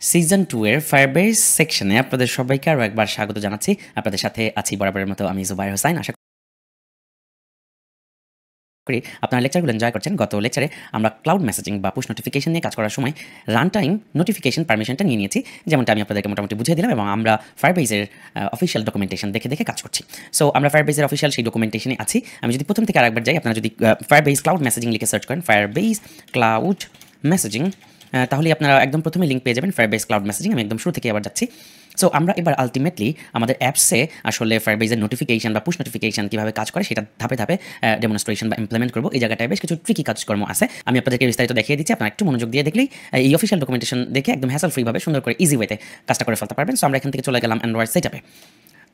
Season 2 এর Firebase সেকশনে আপনাদের সবাইকে আরো একবার স্বাগত জানাচ্ছি। আপনাদের সাথে আছি বরাবরের মতো আমি জুবাইর হোসাইন। আশা করি আপনারা লেকচারগুলো এনজয় করছেন। গত লেকচারে আমরা ক্লাউড মেসেজিং বা পুশ নোটিফিকেশন নিয়ে কাজ করার সময় রান টাইম নোটিফিকেশন পারমিশনটা নিয়ে নিয়েছি, যেমনটা আমি আপনাদেরকে মোটামুটি বুঝিয়ে দিলাম, এবং আমরা ফায়ারবেসের অফিসিয়াল ডকুমেন্টেশন দেখে দেখে কাজ করছি। সো আমরা ফায়ারবেসের অফিসিয়াল সেই ডকুমেন্টেশনে আছি। আমি যদি প্রথম থেকে আরেকবার যাই, আপনারা যদি ফায়ারবেস ক্লাউড মেসেজিং লিখে সার্চ করেন, ফায়ারবেস ক্লাউড মেসেজিং, তাহলে আপনারা একদম প্রথমে লিঙ্ক পেয়ে যাবেন ফায়ারবেস ক্লাউড মেসেজিং। আমি একদম শুরু থেকে আবার যাচ্ছি। সো আমরা এবার আলটিমেটলি আমাদের অ্যাপসে আসলে ফায়ারবেসের নোটিফিকেশন বা পুশ নোটিফিকেশন কীভাবে কাজ করে সেটা ধাপে ধাপে ডেমনস্ট্রেশন বা ইমপ্লিমেন্ট করবো। এই জায়গাটায় বেশ কিছু ট্রিকি কাজকর্ম আছে, আমি আপনাদেরকে বিস্তারিত দেখিয়ে দিচ্ছি। আপনারা একটু মনোযোগ দিয়ে দেখলেই এই অফিসিয়াল ডকুমেন্টেশন দেখে একদম হ্যাসেল ফ্রিভাবে সুন্দর করে ইজি ওয়েতে কাজটা করে ফেলতে পারবেন। সো আমরা এখান থেকে চলে গেলাম অ্যান্ড্রয়েড সেটআপে।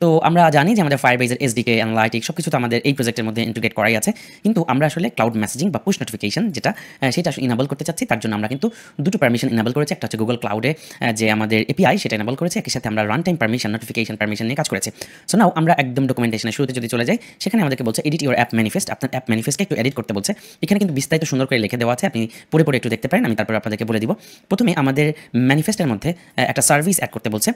তো আমরা জানি যে আমাদের ফায়ারবেসের এসডিকে, অ্যানালাইটিক্স সব কিছু তো আমাদের এই প্রজেক্টের মধ্যে ইন্টিগ্রেট করাই আছে, কিন্তু আমরা আসলে ক্লাউড মেসেজিং বা পুশ নোটিফিকেশন যেটা সেটা ইনাবল করতে চাচ্ছি। তার জন্য আমরা কিন্তু দুটো পারমিশন ইনাবল করেছি। একটা হচ্ছে গুগল ক্লাউডে যে আমাদের এপিআই, সেটা ইনাবল করেছে, একই সাথে আমরা run time permission, notification permission নিয়ে কাজ করেছি। সো নাও আমরা একদম ডকুমেন্টেশনের শুরুতে যদি চলে যাই, সেখানে আমাদেরকে বলছে এডিট ইউর অ্যাপ ম্যানিফেস্ট। আপনার অ্যাপ ম্যানিফেস্টকে একটু এডিট করতে বলছে। এখানে কিন্তু বিস্তারিত সুন্দর করে লিখে দেওয়া আছে, আপনি পড়ে পড়ে একটু দেখতে পারেন, আমি তারপরে আপনাদেরকে বলে দিব। প্রথমে আমাদের ম্যানিফেস্টের মধ্যে একটা সার্ভিস অ্যাড করতে বলছে।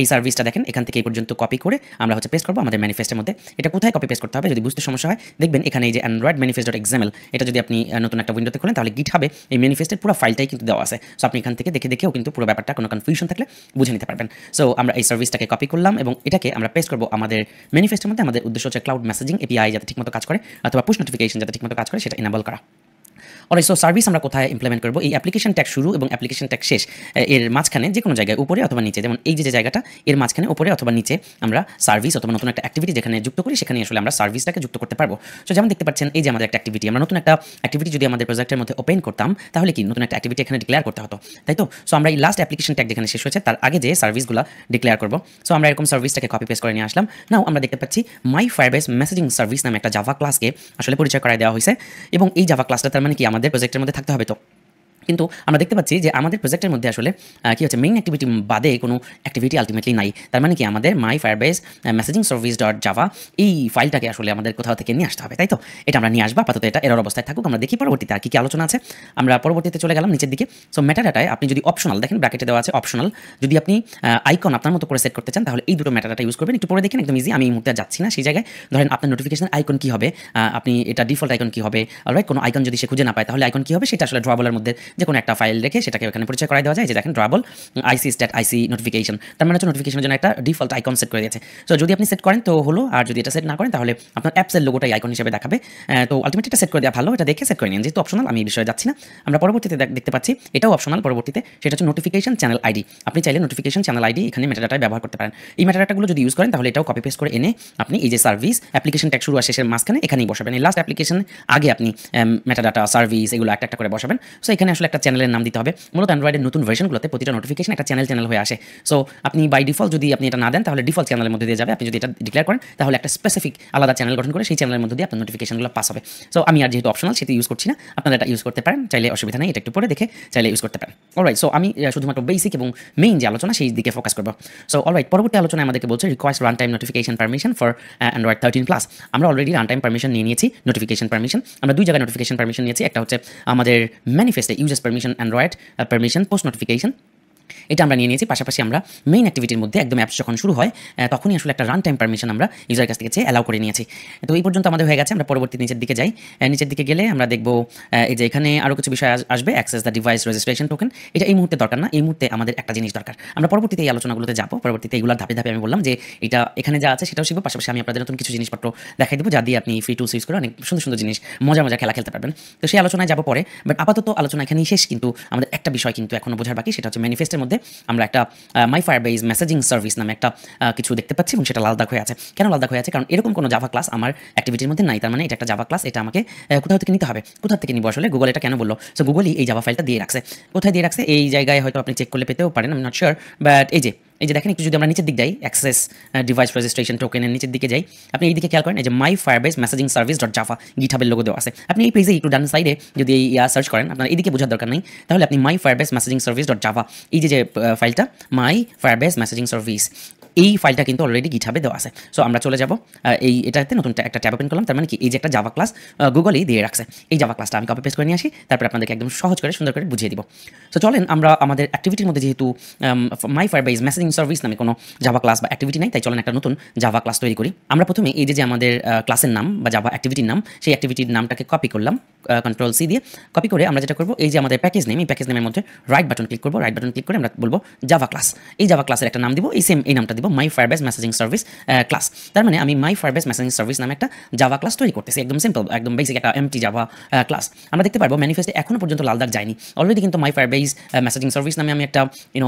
এই সার্ভিসটা দেখেন এখান থেকে এই পর্যন্ত কপি করে আমরা হচ্ছে পেস্ট করবো আমাদের ম্যানিফেস্টের মধ্যে। এটা কোথায় কপি পেস্ট করতে হবে যদি বুঝতে সমস্যা হয়, দেখবেন এখানে এই যে অ্যান্ড্রয়েড ম্যানিফেস্ট ডট এক্সামেল, এটা যদি আপনি নতুন একটা উইন্ডোতে খোলেন তাহলে গিটহাবে এই ম্যানিফেস্টের পুরো ফাইলটাই কিন্তু দেওয়া আছে। সো আপনি এখান থেকে দেখে দেখেও কিন্তু পুরো ব্যাপারটা কোনো কনফিউশন থাকলে বুঝে নিতে পারবেন। সো আমরা এই সার্ভিসটাকে কপি করলাম এবং এটাকে আমরা পেস্ট করবো আমাদের ম্যানিফেস্টের মধ্যে। আমাদের উদ্দেশ্য হচ্ছে ক্লাউড মেসেজিং এপিআই যাতে ঠিকমতো কাজ করে, অথবা পুশ নোটিফিকেশন যাতে ঠিকমতো কাজ করে সেটা ইনেবল করা। অলরাইট, সো সার্ভিস আমরা কোথায় ইমপ্লিমেন্ট করবো? এই অ্যাপ্লিকেশন ট্যাগ শুরু এবং অ্যাপ্লিকেশন ট্যাগ শেষ এর মাঝখানে যে কোনো জায়গায়, উপরে অথবা নিচে, যেমন এই যে জায়গাটা এর মাঝখানে উপরে অথবা নিচে আমরা সার্ভিস অথবা নতুন একটা অ্যাক্টিভিটি যেখানে যুক্ত করি সেখানে আসলে আমরা সার্ভিসটাকে যুক্ত করতে পারবো। সো যেমন দেখতে পাচ্ছেন এই যে আমাদের একটা অ্যাক্টিভিটি, আমরা নতুন একটা অ্যাক্টিভিটি যদি আমাদের প্রজেক্টের মধ্যে ওপেন করতাম তাহলে কি নতুন একটা অ্যাক্টিভিটি এখানে ডিক্লেয়ার করতে হতো, তাই তো? সো আমরা এই লাস্ট অ্যাপ্লিকেশন ট্যাগ যেখানে শেষ হয়েছে তার আগে যে সার্ভিসগুলো ডিক্লেয়ার করবো। সো আমরা এরকম সার্ভিসটাকে কপি পেস্ট করে নিয়ে আসলাম। নাও আমরা দেখতে পাচ্ছি মাই ফায়ারবেস মেসেজিং সার্ভিস নামে একটা জাভা ক্লাসকে আসলে পরিচয় করায় দেওয়া হয়েছে, এবং এই জাভা ক্লাসটা তার মানে কি আমাদের প্রজেক্টের মধ্যে থাকতে হবে। তো কিন্তু আমরা দেখতে পাচ্ছি যে আমাদের প্রজেক্টের মধ্যে আসলে কি হচ্ছে, মেইন অ্যাক্টিভিটি বাদে কোনো অ্যাক্টিভিটি আলটিমেটলি নাই। তার মানে কি আমাদের my Firebase messaging service dot Java এই ফাইলটাকে আসলে আমাদের কোথাও থেকে নিয়ে আসতে হবে, তাই তো? এটা আমরা নিয়ে আসবো। আপাতত এটা এরর অবস্থায় থাকুক, আমরা দেখি পরবর্তীতে আর কি আলোচনা আছে। আমরা পরবর্তীতে চলে গেলাম নিচের দিকে। সো মেটাডাটায় আপনি যদি অপশনাল দেখেন, ব্র্যাকেটে দেওয়া আছে অপশনাল, যদি আপনি আইকন আপনার মতো করে সেট করতে চান তাহলে এই দুটো মেটাডাটা ইউজ করবেন। একটু পরে দেখেন, একদম ইজি, আমি এই মুহূর্তে যাচ্ছি না সেই জায়গায়। ধরেন আপনার নোটিফিকেশন আইকন কি হবে, আপনি এটা ডিফল্ট আইকন কি হবে, অলরাইট? কোনো আইকন যদি সে খুঁজে না পায় তাহলে আইকন কি হবে, সেটা আসলে ড্রয়াবলের মধ্যে যে কোনো একটা ফাইল সেটাকে এখানে পরিচয় করাই দেওয়া যায়। যে দেখেন ড্রয়াবল আইসি স্ট্যাট আইসি নোটিফিকেশন, তার মানে হচ্ছে নোটিফিকেশনের জন্য একটা ডিফল্ট আইকন সেট করে দিয়েছে। সো যদি আপনি সেট করেন তো হলো, আর যদি এটা সেট না করেন তাহলে আপনার অ্যাপসের লোগোটাই আইকন হিসেবে দেখাবে। তো আলটিমেটলি এটা সেট করে দেওয়া ভালো, এটা দেখে সেট করে নিন, যেহেতু অপশনাল আমি এই বিষয়ে যাচ্ছি না। আমরা পরবর্তীতে দেখতে পাচ্ছি এটাও অপশনাল পরবর্তীতে, সেটা হচ্ছে নোটিফিকেশন চ্যানেল আইডি। আপনি চাইলে নোটিফিকেশন চ্যানেল আইডি এখানে মেটাডাটায় ব্যবহার করতে পারেন। এই মেটাডাটাগুলো যদি ইউজ করেন তাহলে এটাও কপি পেস্ট করে এনে আপনি এই যে সার্ভিস অ্যাপ্লিকেশন ট্যাগ শুরু আর শেষের মাঝখানে এখানেই বসাবেন। এই লাস্ট অ্যাপ্লিকেশন আগে আপনি মেটাডাটা সার্ভিস এগুলো একটা একটা করে বসাবেন। সো এখানে আসলে একটা চ্যানেলের নাম দিতে হবে। মূলত অ্যান্ড্রয়েডের নতুন ভার্সনগুলোতে প্রতিটা নোটিফিকেশন একটা চ্যানেল হয়ে আসে। সো আপনি বাই ডিফল্ট যদি আপনি এটা না দেন তাহলে ডিফল্ট চ্যানেলের মধ্যে দিয়ে যাবে। আপনি যদি এটা ডিক্লেয়ার করেন তাহলে একটা স্পেসিফিক আলাদা চ্যানেল গঠন করে সেই চ্যানেলের মধ্যে দিয়ে আপনার নোটিফিকেশনগুলো পাস হবে। সো আমি আর যেহেতু অপশনাল সেটা ইউজ করছি না, আপনারা এটা ইউজ করতে পারেন, চাইলে অসুবিধা নেই, এটা একটু পরে দেখে চাইলে ইউজ করতে পারেন। অলরাইট, সো আমি শুধুমাত্র বেসিক এবং মেইন যে আলোচনা সেই দিকে ফোকাস করবো। সো অলরাইট, পরবর্তী আলোচনায় আমাদেরকে বলছে request run time notification permission for Android 13+। আমরা অলরেডি রান টাইম পারমিশন নিয়ে নিয়েছি, নোটিফিকেশন পারমিশন আমরা দুই জায়গায় নোটিফিকেশন পারমিশন নিয়েছি। একটা হচ্ছে আমাদের ম্যানিফেস্টে users permission Android permission post notification, এটা আমরা নিয়ে নিয়েছি। পাশাপাশি আমরা মেইন অ্যাক্টিভিটির মধ্যে একদম অ্যাপস যখন শুরু হয় তখনই আসলে একটা রান টাইম পারমিশন আমরা ইউজারের কাছ থেকে চেয়ে অ্যালাউ করে নিয়েছি। তো এই পর্যন্ত আমাদের হয়ে গেছে। আমরা পরবর্তী নিচের দিকে যাই। নিচের দিকে গেলে আমরা দেখব এই যে এখানে আরও কিছু বিষয় আসবে। Access the device registration token, এটা এই মুহূর্তে দরকার না, এই মুহূর্তে আমাদের একটা জিনিস দরকার। আমরা পরবর্তীতে এই আলোচনাগুলোতে যাবো, পরবর্তীতে এগুলো ধাপে ধাপে আমি বললাম যে এটা এখানে যা আছে সেটাও শিখবো। পাশাপাশি আমি আপনাদের নতুন কিছু জিনিসপত্র দেখাই দেবো যা দিয়ে আপনি ফ্রি টুলস ইউজ করে অনেক সুন্দর সুন্দর জিনিস মজা খেলা খেলতে পারবেন। তো সেই আলোচনায় যাবো পরে, বাট আপাতত আলোচনা এখানেই শেষ। কিন্তু আমাদের একটা বিষয় কিন্তু এখনো বোঝার বাকি, সেটা হচ্ছে ম্যানিফেস্টের মধ্যে আমরা একটা মাই ফায়ারবেস মেসেজিং সার্ভিস নামে একটা কিছু দেখতে পাচ্ছি, এবং সেটা লাল দাগ হয়ে আছে। কেন লাল দাগ হয়ে আছে? কারণ এরকম কোনো জাভা ক্লাস আমার অ্যাক্টিভিটির মধ্যে নাই। তার মানে এটা একটা জাভা ক্লাস, এটা আমাকে কোথাও থেকে নিতে হবে। কোথা থেকে নিব আসলে? গুগল এটা কেন বললো? সো গুগলই এই জাভা ফাইলটা দিয়ে রাখছে। কোথায় দিয়ে রাখছে? এই জায়গায় হয়তো আপনি চেক করলে পেতেও পারেন, আমি নট শিওর, বাট এই যে এই যে দেখেন একটু যদি আমরা নিচের দিক যাই, অ্যাক্সেস ডিভাইস রেজিস্ট্রেশন টোকেনের নিচের দিকে যাই, আপনি এই দিকে খেয়াল করেন এই যে my Firebase messaging service dot Java গিটহাবের লোগো দেওয়া আছে। আপনি এই পেজে একটু ডান সাইডে যদি এই সার্চ করেন, আপনার এইদিকে বোঝার দরকার নেই, তাহলে আপনি my Firebase messaging service dot Java এই যে ফাইলটা মাই ফায়ারবেস মেসেজিং সার্ভিস, এই ফাইলটা কিন্তু অলরেডি গিটহাবে দেওয়া আছে। সো আমরা চলে যাব এটাতে নতুন একটা ট্যাব ওপেন করলাম। তার মানে কি এই যে একটা জাভা ক্লাস গুগলই দিয়ে রাখছে, এই জাভা ক্লাসটা আমি কপি পেস্ট করে নিয়ে আসি, তারপর আপনাদেরকে একদম সহজ করে সুন্দর করে বুঝিয়ে দিব। সো চলেন আমরা আমাদের অ্যাক্টিভিটির মধ্যে যেহেতু মাই ফায়ারবেস মেসেজিং সার্ভিস নামে কোনো জাভা ক্লাস বা অ্যাক্টিভিটি নাই, তাই চলেন একটা নতুন জাভা ক্লাস তৈরি করি। আমরা প্রথমে এই যে আমাদের ক্লাসের নাম বা জাভা অ্যাক্টিভিটির নাম, সেই অ্যাক্টিভিটির নামটাকে কপি করলাম কন্ট্রোল সি দিয়ে। কপি করে আমরা যেটা করবো, এই যে আমাদের প্যাকেজ নেম, এই প্যাকেজ নেমের মধ্যে রাইট বাটন ক্লিক করবো। রাইট বাটন ক্লিক করে আমরা বলবো জাভা ক্লাস। এই জাভা ক্লাসের একটা নাম দিব, এই নামটা দিব মাই ফায়ারবেস মেসেজিং সার্ভিস ক্লাস। তার মানে আমি মাই ফায়ারবেস মেসেজিং সার্ভিস নামে একটা জাভা ক্লাস তৈরি করতেছি, একদম সিম্পল, একদম বেসিক একটা এমটি জাভা ক্লাস। আমরা দেখতে পারবো ম্যানিফেস্টে এখনো পর্যন্ত লাল দাগ যায়নি, অলরেডি কিন্তু মাই ফায়ারবেস মেসেজিং সার্ভিস নামে আমি একটা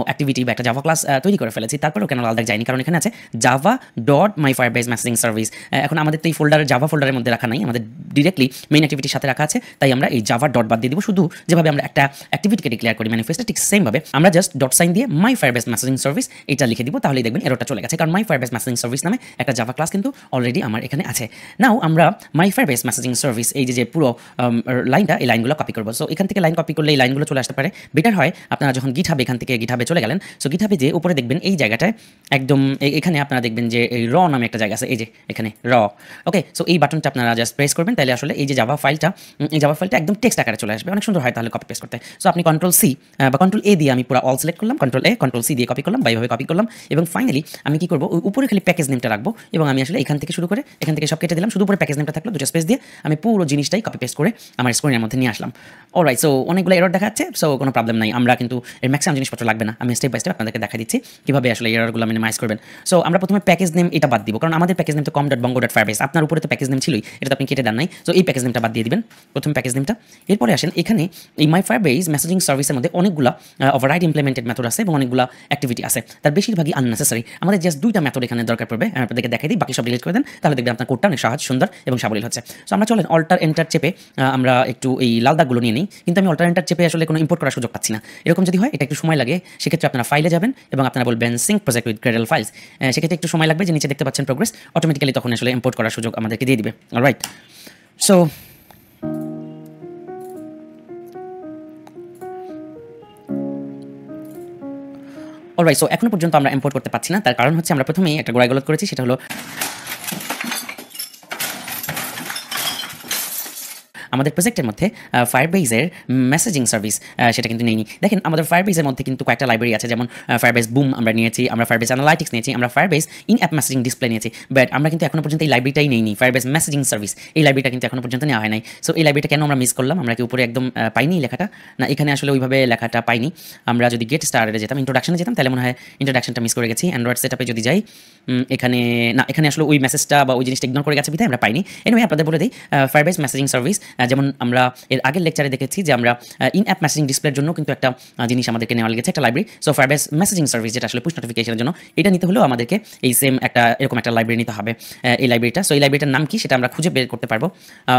অ্যাক্টিভিটি বা একটা জাভা ক্লাস তৈরি করে ফেলেছি। তারপরেও কেন লাল দাগ যায়নি? কারণ এখানে আছে জাভা ডট মাই ফায়ারবেস মেসেজিং সার্ভিস। এখন আমাদের তো এই ফোল্ডারের জাভা ফোল্ডারের মধ্যে রাখা নাই, আমাদের ডিরেক্টলি মেইন অ্যাক্টিভিটির সাথে রাখা আছে, তাই আমরা এই জাভা ডট বাদ দিয়ে দিব। শুধু যেভাবে আমরা একটা অ্যাক্টিভিটিকে ডিক্লেয়ার করি ম্যানিফেস্টে, ঠিক সেমভাবে আমরা জাস্ট ডট সাইন দিয়ে মাই ফায়ারবেস মেসেজিং সার্ভিস এটা লিখে দিব, তাহলেই দেখবেন এররটা চলে গেছে, কারণ মাই ফায়ারবেস মেসেজিং সার্ভিস নামে একটা জাভা ক্লাস কিন্তু অলরেডি আমার এখানে আছে। নাও আমরা মাই ফায়ারবেস মেসেজিং সার্ভিস এই যে পুরো লাইনটা, এই লাইনগুলো কপি করবো। সো এখান থেকে লাইন কপি করলে এই লাইনগুলো চলে আসতে পারে। বেটার হয় আপনারা যখন গিটহাবে এখান থেকে গিটহাবে চলে গেলেন, সো গিটহাবে যে উপরে দেখবেন এই জায়গাটায় একদম এখানে আপনারা দেখবেন যে এই র নামে একটা জায়গা আছে, এই যে এখানে র। ওকে, সো এই বাটনটা আপনারা জাস্ট প্রেস করবেন, তাহলে আসলে এই যে জাভা ফাইলটা একদম টেক্সট আকারে চলে আসবে, অনেক সুন্দর হয় তাহলে কপি পেস্ট করতে। সো আপনি কন্ট্রোল সি বা কন্ট্রোল এ দিয়ে আমি পুরো অল সিলেক্ট করলাম, কন্ট্রোল সি দিয়ে কপি করলাম, বা এইভাবে কপি করলাম। এবং ফাইনালি আমি কি করবো, উপরে খালি প্যাকেজ নেমটা রাখবো, এবং আমি আসলে এখান থেকে শুরু করে এখান থেকে সব কেটে দিলাম, শুধু উপরে প্যাকেজ নেমটা থাকলো, দুটো স্পেস দিয়ে আমি পুরো জিনিসটাই কপি পেস্ট করে আমার স্ক্রিনের মধ্যে নিয়ে আসলাম। অলরাইট, সো অনেকগুলো এরর দেখাচ্ছে, সো কোনো প্রবলেম নাই, আমরা কিন্তু এর ম্যাক্সিমাম জিনিসপত্র লাগবে না, আমি স্টেপ বাই স্টেপ আপনাদেরকে দেখা দিচ্ছি কীভাবে আসলে এররগুলো মিনিমাইজ করবেন। সো আমরা প্রথমে প্যাকেজ নেম এটা বাদ দিব, কারণ আমাদের প্যাকেজ নেম তো com.bongo.firebase, আপনার উপরে তো প্যাকেজ নেম ছিলই, এটা তো আপনি কেটে দেন নাই। সো এই প্যাকেজ নেমটা বাদ দিয়ে দিবেন, প্রথম প্যাকেজ নেমটা। এরপরে আসেন এখানে এই মাই ফায়ারবেস মেসেজিং সার্ভিসের মধ্যে অনেকগুলো ওভাররাইড ইমপ্লিমেন্টেড মেথড আছে এবং অনেকগুলো অ্যাক্টিভিটি আছে, তার বেশিরভাগই আননেসেসারি। আমাদের জাস্ট দুইটা মেথড এখানে দরকার পড়বে, আপনাদেরকে দেখাই দিই, বাকি সব ডিলিট করে দেন, তাহলে দেখবেন আপনার কোডটা অনেক সহজ, সুন্দর এবং সাবলীল হচ্ছে। সো আমরা চলেন অল্টার এন্টার চেপে আমরা একটু এই লাল দাগগুলো নিয়ে নিই, কিন্তু আমি অল্টার এন্টার চেপে আসলে কোনো ইম্পোর্ট করার সুযোগ পাচ্ছি না। এরকম যদি হয়, এটা একটু সময় লাগে, সেক্ষেত্রে আপনারা ফাইলে যাবেন এবং আপনারা বলবেন sync project with Gradle files, সেক্ষেত্রে একটু সময় লাগবে, যে নিচে দেখতে পাচ্ছেন প্রোগ্রেস, অটোমেটিক্যালি তখন আসলে ইম্পোর্ট করার সুযোগ আমাদেরকে দিয়ে দিবে। অলরাইট, সো অলরাইট, সো এখনো পর্যন্ত আমরা ইম্পোর্ট করতে পারছি না, তার কারণ হচ্ছে আমরা প্রথমেই একটা গোড়ায় গলত করেছি, সেটা হলো আমাদের প্রজেক্টের মধ্যে ফায়ারবেসের মেসেজিং সার্ভিস সেটা কিন্তু নেইনি। দেখেন আমাদের ফায়ারবেসের মধ্যে কিন্তু কয়েকটা লাইব্রেরি আছে, যেমন ফায়ারবেস বুম আমরা নিয়েছি, আমরা ফায়ারবেস অ্যানালাইটিক্স নিয়েছি, আমরা Firebase in app messaging display নিয়েছি, বাট আমরা কিন্তু এখনো পর্যন্ত এই লাইব্রেরিটাই নেইনি, ফায়ারবেস মেসেজিং সার্ভিস, এই লাইব্রেরিটা কিন্তু এখনো পর্যন্ত নেওয়া হয় নাই। সো এই লাইব্রেরিটা কেন আমরা মিস করলাম? আমরা কি উপরে একদম পাইনি লেখাটা? না, এখানে আসলে ওইভাবে লেখাটা পাইনি। আমরা যদি গেট স্টার্টে যেতাম, ইন্ট্রোডাকশনে যেতাম, তাহলে মনে হয় ইন্ট্রোডাকশনটা মিস করে গেছি। অ্যান্ড্রয়েড সেটআপে যদি যাই, এখানে না, এখানে আসলে ওই মেসেজটা বা ওই জিনিসটা ইগনোর করে গেছে, বিধায় আমরা পাইনি। এনিওয়ে আপনাদের বলে দিই, ফায়ারবেস মেসেজিং সার্ভিস যেমন আমরা এর আগের লেকচারে দেখেছি যে আমরা ইন অ্যাপ মেসেজিং ডিসপ্লের জন্য কিন্তু একটা জিনিস আমাদেরকে নেওয়া লেগেছে, একটা library. So Firebase messaging service যেটা আসলে পুশ নোটিফিকেশনের জন্য, এটা নিতে হলেও আমাদেরকে এই সেম একটা এরকম একটা লাইব্রেরি নিতে হবে, এই লাইব্রেরিটা। সো এই লাইব্রেরিটার নাম কি সেটা আমরা খুঁজে বের করতে পারবো।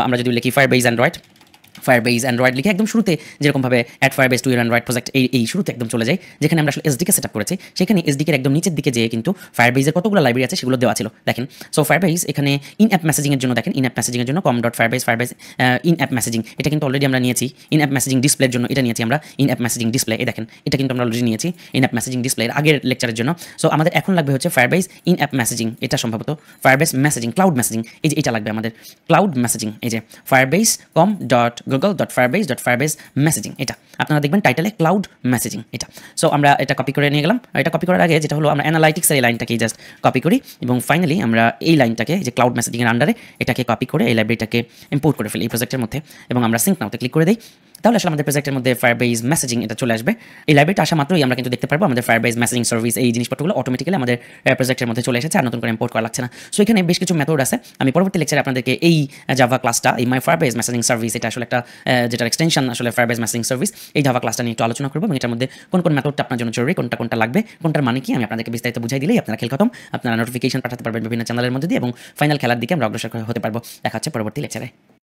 আমরা যদি লিখি ফায়ারবেস অ্যান্ড্রয়েড লিখে একদম শুরুতে যেরকমভাবে add Firebase to your Android project এই শুরুতে একদম চলে যায়, যেখানে আমরা আসলে এসডিকে সেট আপ করেছি, সেখানে এসডিকের একদম নিচের দিকে যেয়ে কিন্তু ফায়ারবেসের কতগুলো লাইব্রেরি আছে সেগুলো দেওয়া ছিল, দেখেন। সো ফায়ারবেস এখানে ইন অ্যাপ মেসেজিংয়ের জন্য, দেখেন ইন অ্যাপ মেসেজিংয়ের জন্য com.firebase ইন অ্যাপ মেসেজিং, এটা কিন্তু অলরেডি আমরা নিয়েছি। ইন অ্যাপ মেসেজিং ডিসপ্লের জন্য এটা নিয়েছি আমরা, ইন অ্যাপ মেসেজিং ডিসপ্লে, এই দেখেন এটা কিন্তু আমরা অলরেডি নিয়েছি ইন অ্যাপ মেসেজিং ডিসপ্লের আগের লেকচারের জন্য। সো আমাদের এখন লাগবে হচ্ছে ফায়ারবেস ইন অ্যাপ মেসেজিং, এটা সম্ভবত ফায়ারবেস মেসেজিং ক্লাউড মেসেজিং, এই যে এটা লাগবে আমাদের ক্লাউড মেসেজিং, এই যে ফায়ারবেস com.google.firebase মেসেজিং, এটা আপনারা দেখবেন টাইটেলে ক্লাউড মেসেজিং এটা। সো আমরা এটা কপি করে নিয়ে গেলাম। এটা কপি করার আগে যেটা হলো, আমরা অ্যানালাইটিক্সের এই লাইনটাকে জাস্ট কপি করি, এবং ফাইনালি আমরা এই লাইনটাকে যে ক্লাউড মেসেজিংয়ের আন্ডারে এটাকে কপি করে এই লাইব্রেরিটাকে ইম্পোর্ট করে ফেলি এই প্রজেক্টের মধ্যে, এবং আমরা সিঙ্ক নাওতে ক্লিক করে দিই, তাহলে আসলে আমাদের প্রজেক্টের মধ্যে ফায়ারবেস মেসেজিং এটা চলে আসবে। এই লাইব্রেরিটা আসা মাত্রই আমরা কিন্তু দেখতে পারবো আমাদের ফায়ারবেস মেসেজিং সার্ভিস এই জিনিসপত্রগুলো অটোমেটিক্যালি আমাদের প্রজেক্টের মধ্যে চলে এসেছে, আর নতুন করে ইম্পোর্ট করা লাগছে না। সো এখানে বেশ কিছু মেথড আছে, আমি পরবর্তী লেকচারে আপনাদেরকে এই জাভা ক্লাসটা, এই মাই ফায়ারবেস মেসেজিং সার্ভিস, এটা আসলে একটা যেটার এক্সটেনশন আসলে ফায়ারবেস মেসেজিং সার্ভিস, এই জাভা ক্লাসটা নিয়ে একটু আলোচনা করবো, এবং এটার মধ্যে কোন কোন মেথডটা আপনার জন্য জরুরি, কোনটা লাগবে, কোনটার মানে কি, আমি আপনাদেরকে বিস্তারিত বুঝাই দিলেই আপনারা খেল খতম, আপনারা নোটিফিকেশন পাঠাতে পারবেন বিভিন্ন চ্যানেলের মধ্যে দিয়ে, এবং ফাইনাল খেলার দিকে আমরা অগ্রসর হতে পারবো। দেখা হচ্ছে পরবর্তী লেকচারে।